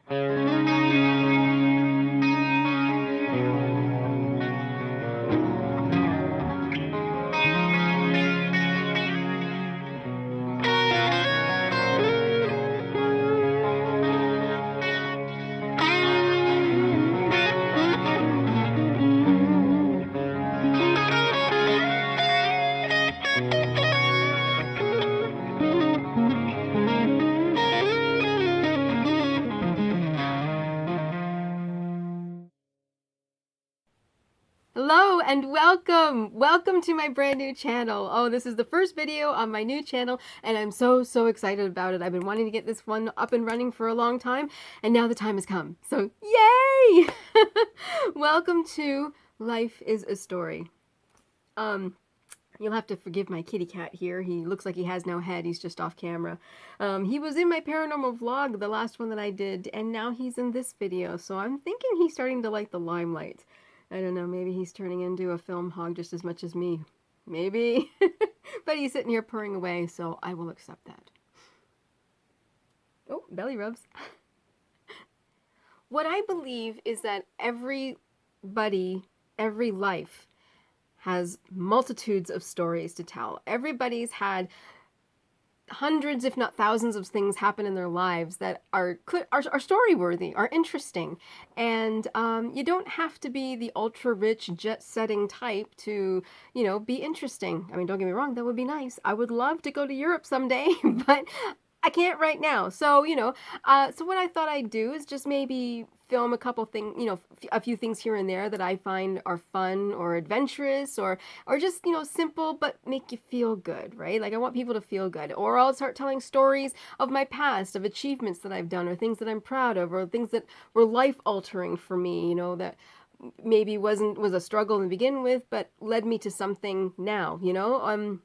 Hello and welcome! Welcome to my brand new channel. Oh, this is the first video on my new channel and I'm so excited about it. I've been wanting to get this one up and running for a long time and now the time has come. So, yay! Welcome to Life is a Story. You'll have to forgive my kitty cat here. He looks like he has no head. He's just off camera. He was in my paranormal vlog, the last one that I did, and now he's in this video. So I'm thinking he's starting to like the limelight. I don't know, maybe he's turning into a film hog just as much as me. Maybe. But he's sitting here purring away, so I will accept that. Oh, belly rubs. What I believe is that everybody, every life, has multitudes of stories to tell. Everybody's had hundreds, if not thousands, of things happen in their lives that are story worthy, are interesting, and you don't have to be the ultra rich, jet setting type to, you know, be interesting. I mean, don't get me wrong, that would be nice. I would love to go to Europe someday, but I can't right now. So, you know, so what I thought I'd do is just maybe film a couple things, you know, a few things here and there that I find are fun or adventurous or just, you know, simple but make you feel good, right? Like I want people to feel good. Or I'll start telling stories of my past, of achievements that I've done or things that I'm proud of or things that were life altering for me, you know, that maybe was a struggle to begin with but led me to something now, you know?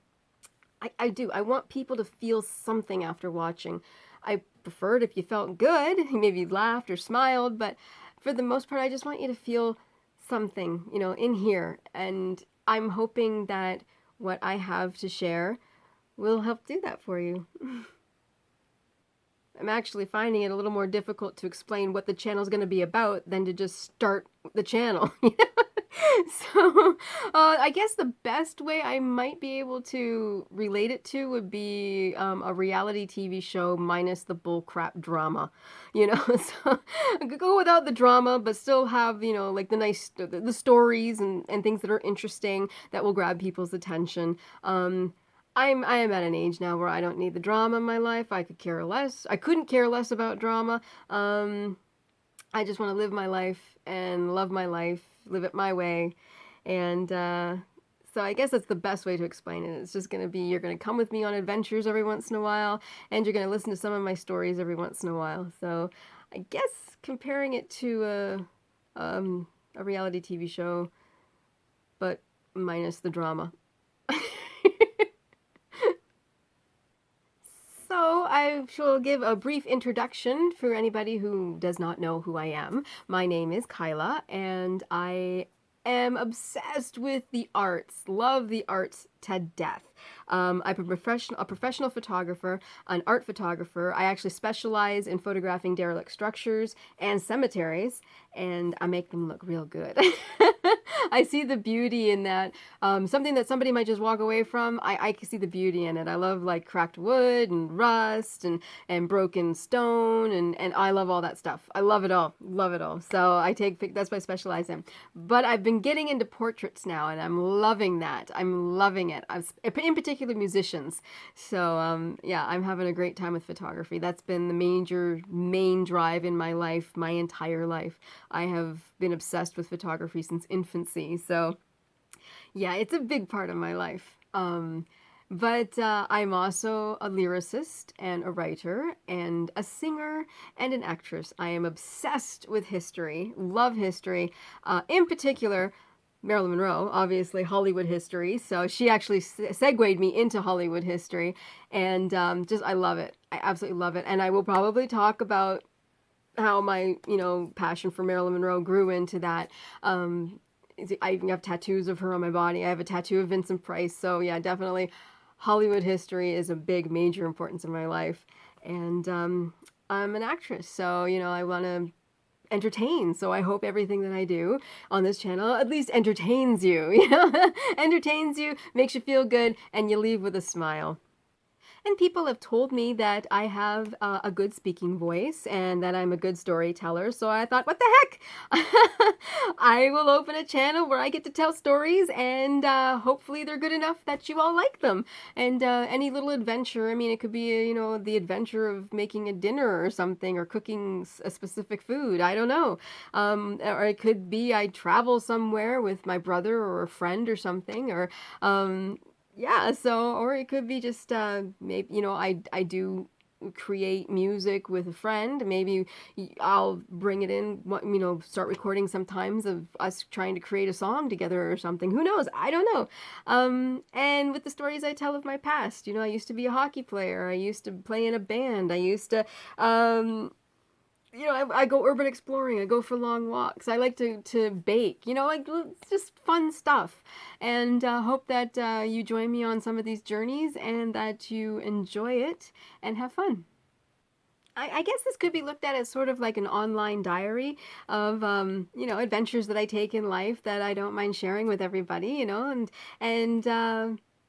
I do. I want people to feel something after watching. I preferred if you felt good, maybe you laughed or smiled, but for the most part, I just want you to feel something, you know, in here. And I'm hoping that what I have to share will help do that for you. I'm actually finding it a little more difficult to explain what the channel is going to be about than to just start the channel. So, I guess the best way I might be able to relate it to would be a reality TV show minus the bullcrap drama, you know. So go without the drama, but still have, you know, like the stories and things that are interesting that will grab people's attention. I am at an age now where I don't need the drama in my life. I could care less. I couldn't care less about drama. I just want to live my life and love my life, live it my way. And so I guess that's the best way to explain it. It's just going to be, you're going to come with me on adventures every once in a while, and you're going to listen to some of my stories every once in a while. So I guess comparing it to a reality TV show, but minus the drama. So I shall give a brief introduction for anybody who does not know who I am. My name is Kyla, and I am obsessed with the arts, love the arts to death. I'm a professional photographer, an art photographer. I actually specialize in photographing derelict structures and cemeteries, and I make them look real good. I see the beauty in that. Something that somebody might just walk away from, I can see the beauty in it. I love like cracked wood and rust and broken stone, and I love all that stuff. I love it all. Love it all. So that's what I specialize in. But I've been getting into portraits now, and I'm loving that. I'm loving it. In particular, musicians. So yeah, I'm having a great time with photography. That's been the main drive in my life, my entire life. I have been obsessed with photography since infancy. So yeah, it's a big part of my life. But I'm also a lyricist and a writer and a singer and an actress. I am obsessed with history, love history. In particular, Marilyn Monroe, obviously Hollywood history. So she actually segued me into Hollywood history. And I love it. I absolutely love it. And I will probably talk about how my, you know, passion for Marilyn Monroe grew into that. I even have tattoos of her on my body. I have a tattoo of Vincent Price. So yeah, definitely Hollywood history is a big, major importance in my life. And I'm an actress, so I want to entertain. So I hope everything that I do on this channel at least entertains you, entertains you, makes you feel good, and you leave with a smile. And people have told me that I have a good speaking voice and that I'm a good storyteller. So I thought, what the heck? I will open a channel where I get to tell stories, and hopefully they're good enough that you all like them. And any little adventure, I mean, it could be, the adventure of making a dinner or something, or cooking a specific food. I don't know. Or it could be I travel somewhere with my brother or a friend or something, or yeah, so or it could be just maybe I do create music with a friend. Maybe I'll bring it in, start recording sometimes of us trying to create a song together or something. Who knows? I don't know. And with the stories I tell of my past, I used to be a hockey player. I used to play in a band. I used to I go urban exploring. I go for long walks. I like to bake. Like it's just fun stuff. And hope that you join me on some of these journeys and that you enjoy it and have fun. I guess this could be looked at as sort of like an online diary of adventures that I take in life that I don't mind sharing with everybody. And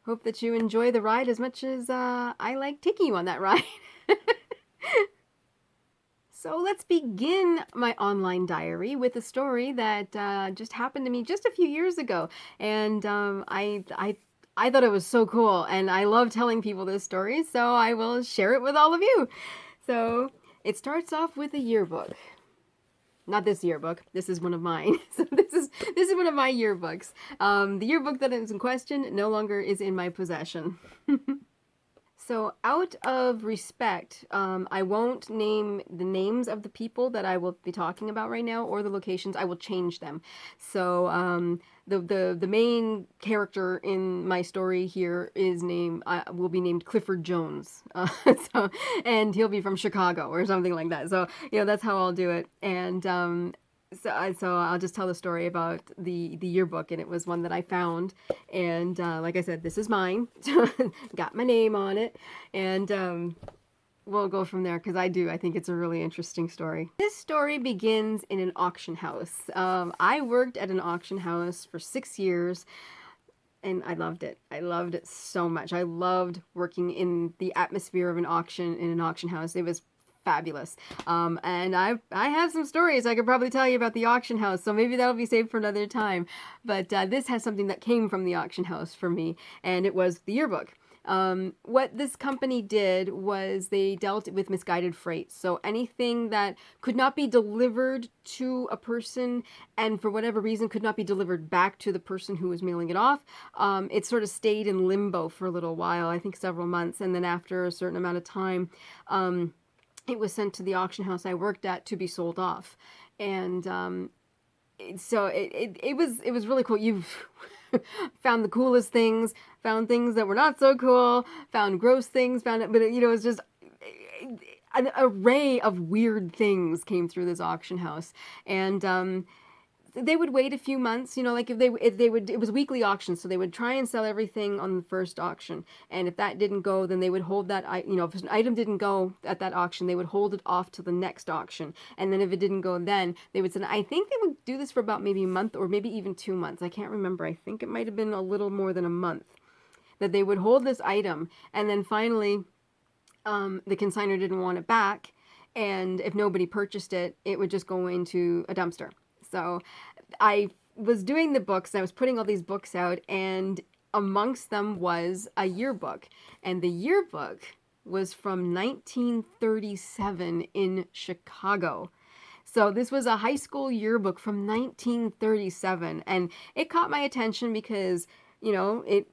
hope that you enjoy the ride as much as I like taking you on that ride. So let's begin my online diary with a story that just happened to me just a few years ago, and I thought it was so cool, and I love telling people this story, so I will share it with all of you. So it starts off with a yearbook. Not this yearbook. This is one of mine. So this is one of my yearbooks. The yearbook that is in question no longer is in my possession. So, out of respect, I won't name the names of the people that I will be talking about right now or the locations. I will change them. So, the main character in my story here is will be named Clifford Jones. So, and he'll be from Chicago or something like that. So, that's how I'll do it. And so I'll just tell the story about the yearbook, and it was one that I found, and like I said, this is mine. Got my name on it, and we'll go from there because I think it's a really interesting story. This story begins in an auction house. I worked at an auction house for 6 years. And I loved it. I loved it so much. I loved working in the atmosphere of an auction in an auction house. It was fabulous. And I have some stories I could probably tell you about the auction house, so maybe that'll be saved for another time. But this has something that came from the auction house for me, and it was the yearbook. What this company did was they dealt with misguided freight. So anything that could not be delivered to a person and for whatever reason could not be delivered back to the person who was mailing it off, it sort of stayed in limbo for a little while, I think several months. And then after a certain amount of time, it was sent to the auction house I worked at to be sold off. And so it was really cool. You've found the coolest things, found things that were not so cool, found gross things, found it, but it was just an array of weird things came through this auction house. And they would wait a few months, like if they would, it was weekly auctions, so they would try and sell everything on the first auction, and if that didn't go, then they would hold that, if an item didn't go at that auction, they would hold it off to the next auction, and then if it didn't go, then they would send. I think they would do this for about maybe a month or maybe even 2 months. I can't remember. I think it might have been a little more than a month that they would hold this item, and then finally, the consignor didn't want it back, and if nobody purchased it, it would just go into a dumpster. So I was doing the books, I was putting all these books out, and amongst them was a yearbook. And the yearbook was from 1937 in Chicago. So this was a high school yearbook from 1937, and it caught my attention because, it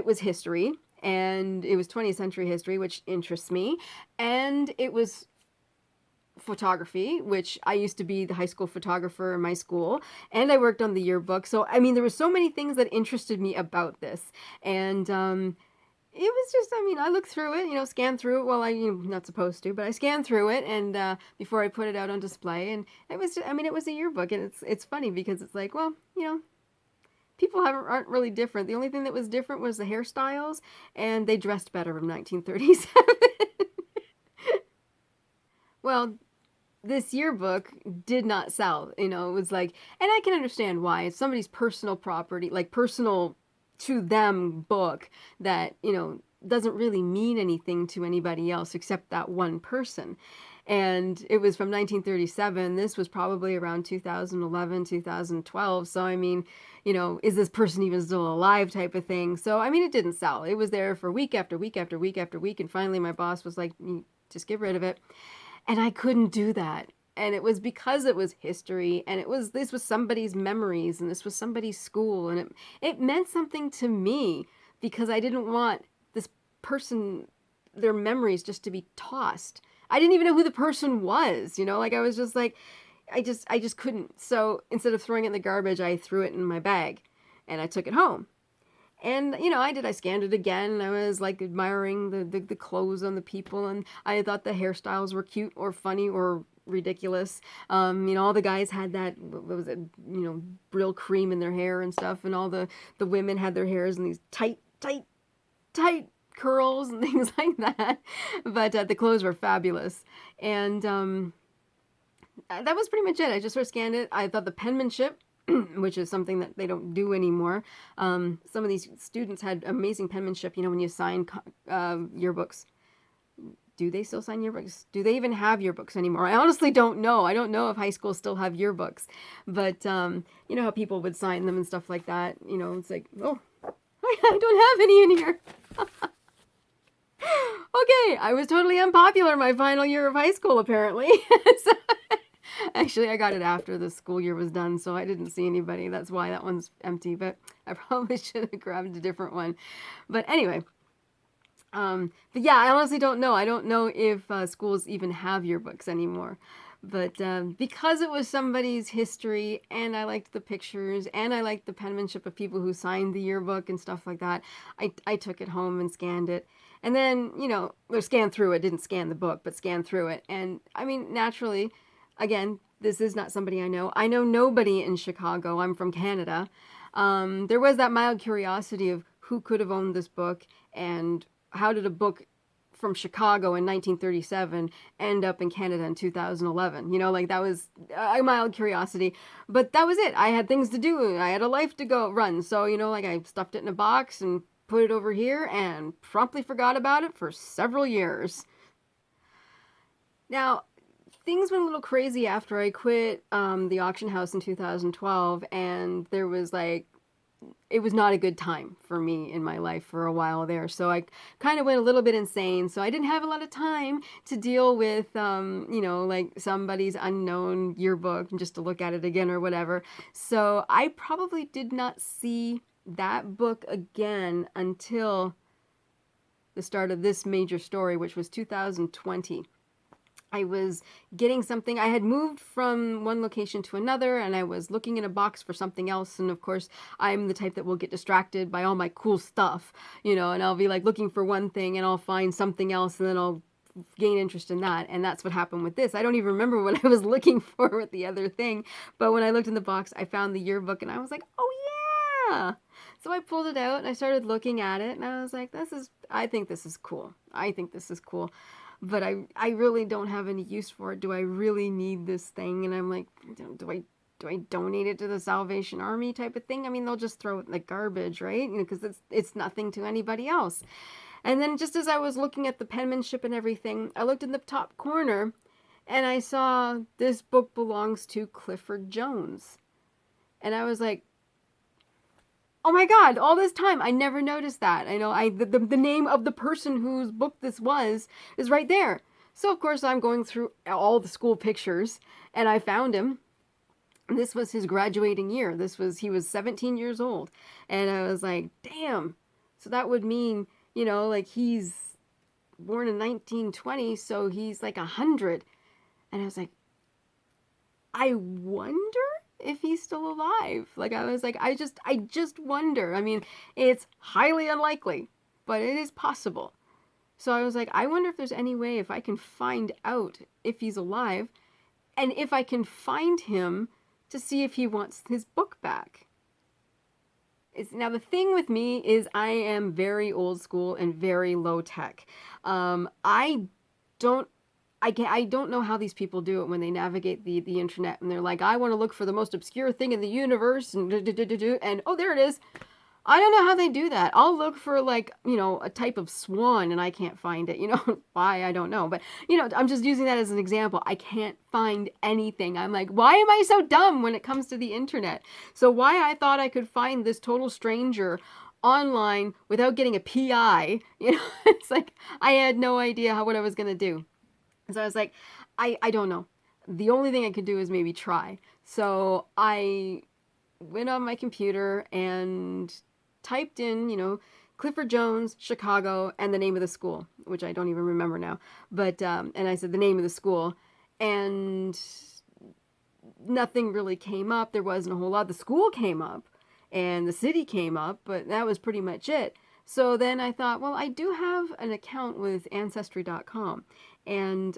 was history, and it was 20th century history, which interests me, and it was photography, which I used to be the high school photographer in my school, and I worked on the yearbook. So, I mean, there were so many things that interested me about this. And it was just, I looked through it, scanned through it. Well, not supposed to, but I scanned through it and before I put it out on display. And it was, it was a yearbook. And it's funny because it's like, well, people aren't really different. The only thing that was different was the hairstyles, and they dressed better in 1937. Well, this yearbook did not sell. You know, it was like, and I can understand why. It's somebody's personal property, like personal to them book that, you know, doesn't really mean anything to anybody else except that one person. And it was from 1937. This was probably around 2011, 2012. So, I mean, you know, is this person even still alive type of thing? So, I mean, it didn't sell. It was there for week after week after week after week. And finally, my boss was like, just get rid of it. And I couldn't do that. And it was because it was history and this was somebody's memories and this was somebody's school and it meant something to me because I didn't want this person, their memories just to be tossed. I didn't even know who the person was, you know, like I was just like, I just couldn't. So instead of throwing it in the garbage, I threw it in my bag and I took it home. And, you know, I scanned it again. And I was like admiring the clothes on the people. And I thought the hairstyles were cute or funny or ridiculous. You know, all the guys had that, what was it, you know, Brill cream in their hair and stuff. And all the women had their hairs in these tight curls and things like that. But the clothes were fabulous. And that was pretty much it. I just sort of scanned it. I thought the penmanship, which is something that they don't do anymore. Some of these students had amazing penmanship, you know, when you sign yearbooks. Do they still sign yearbooks? Do they even have yearbooks anymore? I honestly don't know. I don't know if high schools still have yearbooks. But you know how people would sign them and stuff like that. You know, it's like, oh, I don't have any in here. Okay, I was totally unpopular my final year of high school, apparently. So, actually, I got it after the school year was done, so I didn't see anybody. That's why that one's empty, but I probably should have grabbed a different one. But anyway, but yeah, I honestly don't know. I don't know if schools even have yearbooks anymore. But because it was somebody's history, and I liked the pictures, and I liked the penmanship of people who signed the yearbook and stuff like that, I took it home and scanned it. And then, you know, or scanned through it, didn't scan the book, but scanned through it. And I mean, naturally, again, this is not somebody I know. I know nobody in Chicago. I'm from Canada. There was that mild curiosity of who could have owned this book and how did a book from Chicago in 1937 end up in Canada in 2011. You know, like that was a mild curiosity, but that was it. I had things to do. I had a life to go run. So, you know, like I stuffed it in a box and put it over here and promptly forgot about it for several years. Now, things went a little crazy after I quit the auction house in 2012, and there was like it was not a good time for me in my life for a while there. So I kind of went a little bit insane. So I didn't have a lot of time to deal with, you know, like somebody's unknown yearbook and just to look at it again or whatever. So I probably did not see that book again until the start of this major story, which was 2020. I was getting something. I had moved from one location to another and I was looking in a box for something else. And of course, I'm the type that will get distracted by all my cool stuff, you know, and I'll be like looking for one thing and I'll find something else and then I'll gain interest in that. And that's what happened with this. I don't even remember what I was looking for with the other thing. But when I looked in the box, I found the yearbook and I was like, oh yeah. So I pulled it out and I started looking at it and I was like, I think this is cool. I think this is cool. But I really don't have any use for it. Do I really need this thing? And I'm like, do I donate it to the Salvation Army type of thing? I mean, they'll just throw it in the garbage, right? You know, because it's nothing to anybody else. And then just as I was looking at the penmanship and everything, I looked in the top corner and I saw this book belongs to Clifford Jones. And I was like, oh my God, all this time, I never noticed that. I know the name of the person whose book this was is right there. So of course I'm going through all the school pictures and I found him. This was his graduating year. He was 17 years old. And I was like, damn. So that would mean, you know, like he's born in 1920, so he's like 100. And I was like, I wonder if he's still alive. Like I was like, I just wonder. I mean, it's highly unlikely, but it is possible. So I was like, I wonder if there's any way if I can find out if he's alive and if I can find him to see if he wants his book back. Now the thing with me is I am very old school and very low tech. I don't I don't know how these people do it when they navigate the internet and they're like, I want to look for the most obscure thing in the universe and oh, there it is. I don't know how they do that. I'll look for like, a type of swan and I can't find it. Why, I don't know. But, I'm just using that as an example. I can't find anything. I'm like, why am I so dumb when it comes to the internet? So why I thought I could find this total stranger online without getting a PI, it's like I had no idea what I was going to do. So I was like, I don't know. The only thing I could do is maybe try. So I went on my computer and typed in, Clifford Jones, Chicago, and the name of the school, which I don't even remember now. But, and I said the name of the school, and nothing really came up. There wasn't a whole lot. The school came up, and the city came up, but that was pretty much it. So then I thought, well, I do have an account with Ancestry.com. And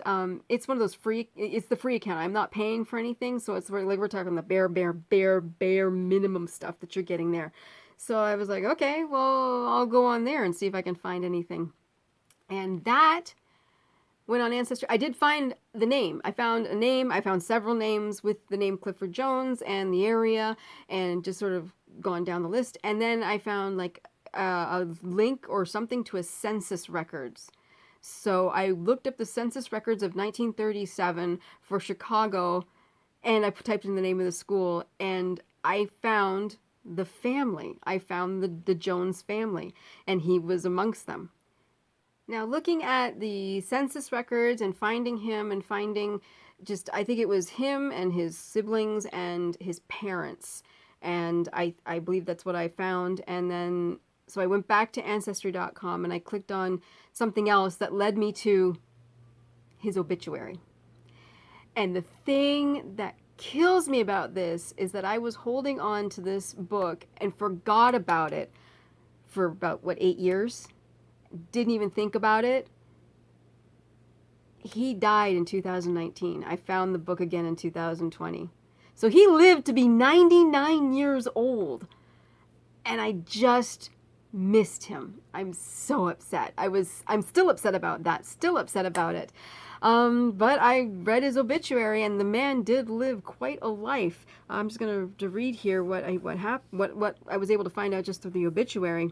it's one of those it's the free account. I'm not paying for anything. So it's like we're talking the bare minimum stuff that you're getting there. So I was like, okay, well, I'll go on there and see if I can find anything. And that went on Ancestry. I did find the name. I found a name. I found several names with the name Clifford Jones and the area and just sort of gone down the list. And then I found like a link or something to a census records. So I looked up the census records of 1937 for Chicago, and I typed in the name of the school, and I found the family. I found the Jones family, and he was amongst them. Now, looking at the census records and finding him and finding I think it was him and his siblings and his parents. And I believe that's what I found. And then so I went back to Ancestry.com and I clicked on something else that led me to his obituary. And the thing that kills me about this is that I was holding on to this book and forgot about it for about, 8 years? Didn't even think about it. He died in 2019. I found the book again in 2020. So he lived to be 99 years old. And I just missed him. I'm so upset. I'm still upset about that. Still upset about it. But I read his obituary, and the man did live quite a life. I'm just going to read here what I was able to find out just through the obituary.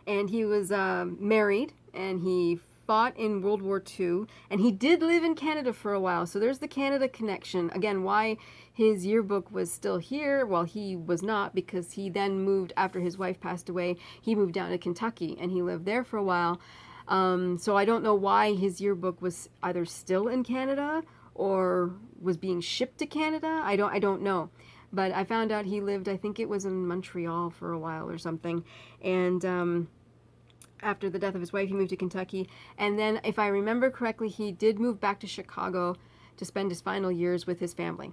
And he was married, and he fought in World War II, and he did live in Canada for a while. So there's the Canada connection. Again, why his yearbook was still here, well, he was not, because he then moved, after his wife passed away, he moved down to Kentucky, and he lived there for a while. So I don't know why his yearbook was either still in Canada or was being shipped to Canada. I don't know. But I found out he lived, I think it was in Montreal for a while or something. And after the death of his wife, he moved to Kentucky. And then, if I remember correctly, he did move back to Chicago to spend his final years with his family.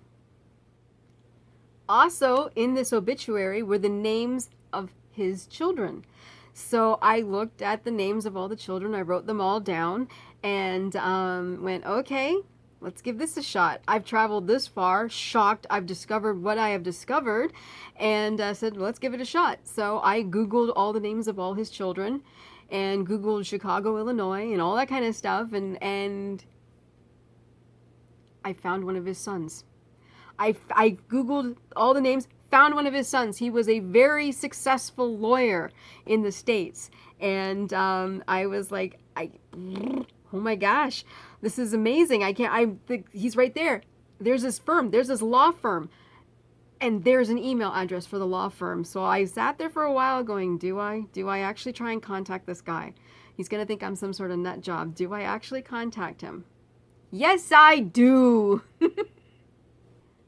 Also, in this obituary were the names of his children. So I looked at the names of all the children. I wrote them all down and went, okay, let's give this a shot. I've traveled this far, shocked. I've discovered what I have discovered, and said, let's give it a shot. So I Googled all the names of all his children and Googled Chicago, Illinois, and all that kind of stuff, and I found one of his sons. I Googled all the names, found one of his sons. He was a very successful lawyer in the States. And I was like, oh my gosh, this is amazing. He's right there. There's this firm, there's this law firm, and there's an email address for the law firm. So I sat there for a while going, do I actually try and contact this guy? He's going to think I'm some sort of nut job. Do I actually contact him? Yes, I do.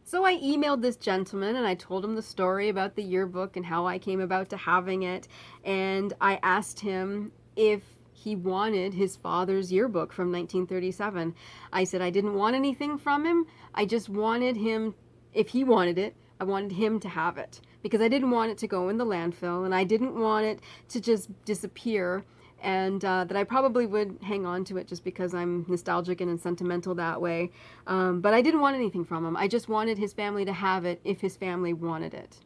So I emailed this gentleman and I told him the story about the yearbook and how I came about to having it. And I asked him if he wanted his father's yearbook from 1937. I said I didn't want anything from him. I just wanted him, if he wanted it, I wanted him to have it. Because I didn't want it to go in the landfill and I didn't want it to just disappear. And that I probably would hang on to it just because I'm nostalgic and sentimental that way. But I didn't want anything from him. I just wanted his family to have it if his family wanted it.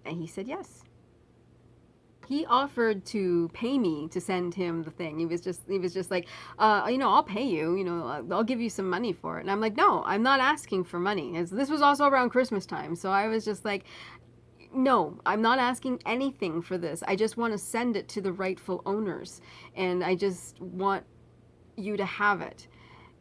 And he said yes. he offered to pay me to send him the thing. He was just like, I'll pay you. I'll give you some money for it. And I'm like, no, I'm not asking for money. This was also around Christmas time, so I was just like, no, I'm not asking anything for this. I just want to send it to the rightful owners, and I just want you to have it.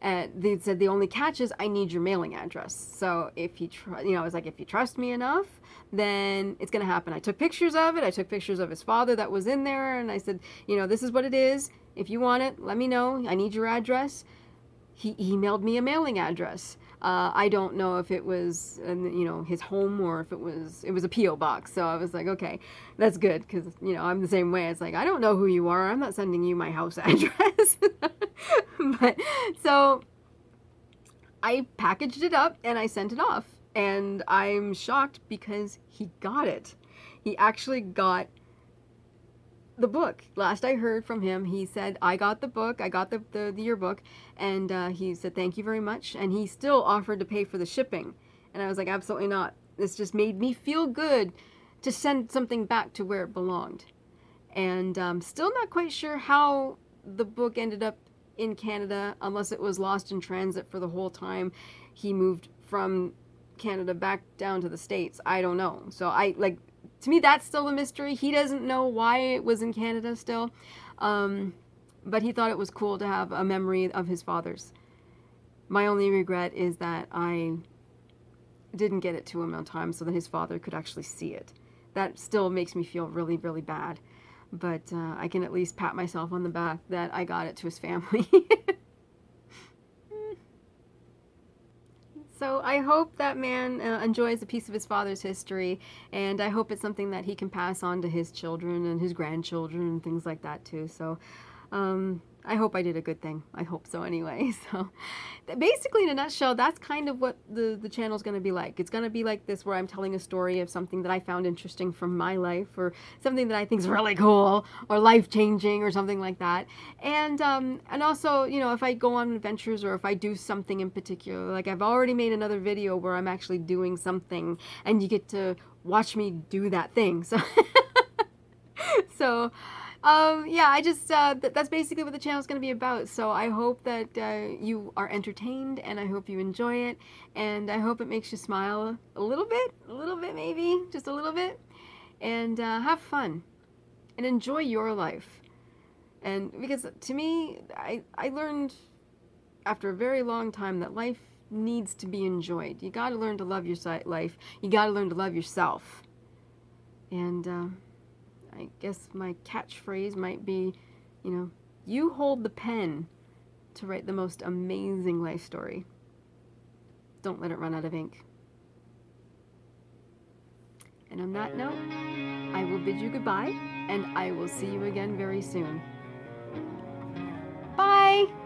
And they said the only catch is I need your mailing address. So if I was like, if you trust me enough, then it's gonna happen. I took pictures of it. I took pictures of his father that was in there, and I said, this is what it is. If you want it, let me know. I need your address. He emailed me a mailing address. I don't know if it was, his home or if it was a PO box. So I was like, okay, that's good because I'm the same way. It's like I don't know who you are. I'm not sending you my house address. But so I packaged it up and I sent it off, and I'm shocked because he got it. He actually got the book. Last I heard from him, he said, I got the book, I got the yearbook, and he said, thank you very much. And he still offered to pay for the shipping. And I was like, absolutely not. This just made me feel good to send something back to where it belonged. And still not quite sure how the book ended up in Canada, unless it was lost in transit for the whole time he moved from Canada back down to the States. I don't know. So to me, that's still a mystery. He doesn't know why it was in Canada still. But he thought it was cool to have a memory of his father's. My only regret is that I didn't get it to him on time so that his father could actually see it. That still makes me feel really, really bad. But I can at least pat myself on the back that I got it to his family. So I hope that man enjoys a piece of his father's history, and I hope it's something that he can pass on to his children and his grandchildren and things like that too. So I hope I did a good thing. I hope so anyway. So basically, in a nutshell, that's kind of what the channel is going to be like. It's going to be like this, where I'm telling a story of something that I found interesting from my life, or something that I think is really cool or life-changing or something like that. And also, if I go on adventures or if I do something in particular, like I've already made another video where I'm actually doing something and you get to watch me do that thing. So so yeah, I just that's basically what the channel is going to be about. So I hope that you are entertained, and I hope you enjoy it, and I hope it makes you smile a little bit maybe, just a little bit, and have fun and enjoy your life. And because to me, I learned after a very long time that life needs to be enjoyed. You got to learn to love your life. You got to learn to love yourself. And I guess my catchphrase might be, you hold the pen to write the most amazing life story. Don't let it run out of ink. And on that note, I will bid you goodbye, and I will see you again very soon. Bye!